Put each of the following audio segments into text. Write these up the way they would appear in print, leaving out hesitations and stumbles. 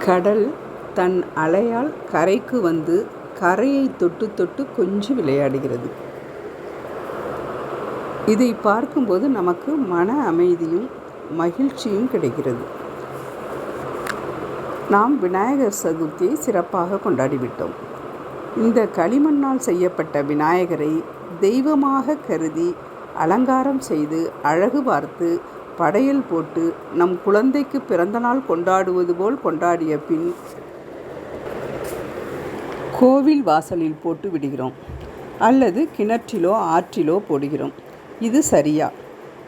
கடல் தன் அலையால் கரைக்கு வந்து கரையை தொட்டு தொட்டு கொஞ்சி விளையாடுகிறது. இதை பார்க்கும்போது நமக்கு மன அமைதியும் மகிழ்ச்சியும் கிடைக்கிறது. நாம் விநாயகர் சதுர்த்தியை சிறப்பாக கொண்டாடிவிட்டோம். இந்த களிமண்ணால் செய்யப்பட்ட விநாயகரை தெய்வமாக கருதி அலங்காரம் செய்து அழகு பார்த்து படையல் போட்டு நம் குழந்தைக்கு பிறந்தநாள் கொண்டாடுவது போல் கொண்டாடிய பின் கோவில் வாசலில் போட்டு விடுகிறோம் அல்லது கிணற்றிலோ ஆற்றிலோ போடுகிறோம். இது சரியா?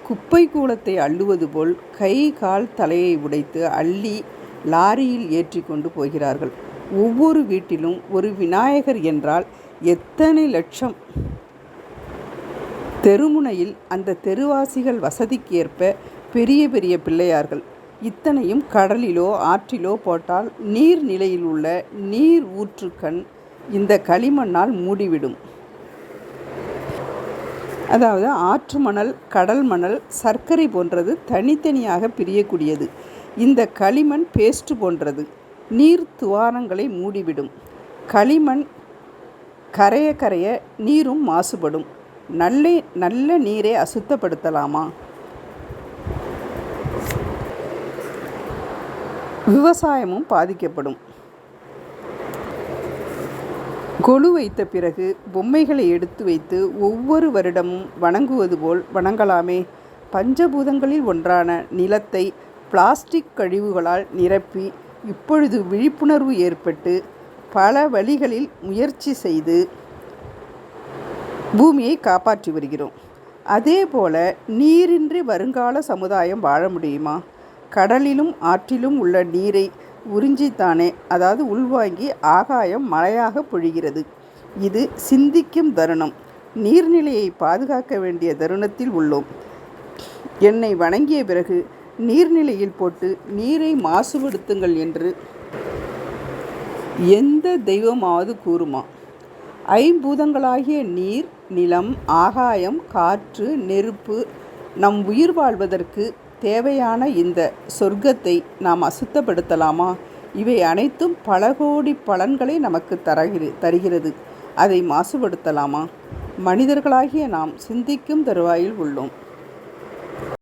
குப்பை கூளத்தை அள்ளுவது போல் கை கால் தலையை உடைத்து அள்ளி லாரியில் ஏற்றி கொண்டு போகிறார்கள். ஒவ்வொரு வீட்டிலும் ஒரு விநாயகர் என்றால் எத்தனை லட்சம். தெருமுனையில் அந்த தெருவாசிகள் வசதிக்கு ஏற்ப பெரிய பெரிய பிள்ளையார்கள். இத்தனையும் கடலிலோ ஆற்றிலோ போட்டால் நீர்நிலையில் உள்ள நீர் ஊற்றுக்கண் இந்த களிமண்ணால் மூடிவிடும். அதாவது ஆற்று மணல், கடல் மணல், சர்க்கரை போன்றது தனித்தனியாக பிரியக்கூடியது. இந்த களிமண் பேஸ்ட் போன்றது, நீர் துவாரங்களை மூடிவிடும். களிமண் கரைய கரைய நீரும் மாசுபடும். நல்ல நீரை அசுத்தப்படுத்தலாமா? விவசாயமும் பாதிக்கப்படும். கொலு வைத்த பிறகு பொம்மைகளை எடுத்து வைத்து ஒவ்வொரு வருடமும் வணங்குவது போல் வணங்கலாமே. பஞ்சபூதங்களில் ஒன்றான நிலத்தை பிளாஸ்டிக் கழிவுகளால் நிரப்பி இப்பொழுது விழிப்புணர்வு ஏற்பட்டு பல வழிகளில் முயற்சி செய்து பூமியை காப்பாற்றி வருகிறோம். அதே போல நீரின்றி வருங்கால சமுதாயம் வாழ முடியுமா? கடலிலும் ஆற்றிலும் உள்ள நீரை உறிஞ்சித்தானே, அதாவது உள்வாங்கி ஆகாயம் மழையாக பொழிகிறது. இது சிந்திக்கும் தருணம். நீர்நிலையை பாதுகாக்க வேண்டிய தருணத்தில் உள்ளோம். என்னை வணங்கிய பிறகு நீர்நிலையில் போட்டு நீரை மாசுபடுத்துங்கள் என்று எந்த தெய்வமாவது கூறுமா? ஐம்பூதங்களாகிய நீர், நிலம், ஆகாயம், காற்று, நெருப்பு நம் உயிர் வாழ்வதற்கு தேவையான இந்த சொர்க்கத்தை நாம் அசுத்தப்படுத்தலாமா? இவை அனைத்தும் பல கோடி பலன்களை நமக்கு தருகிறது. அதை மாசுபடுத்தலாமா? மனிதர்களாகிய நாம் சிந்திக்கும் தருவாயில் உள்ளோம்.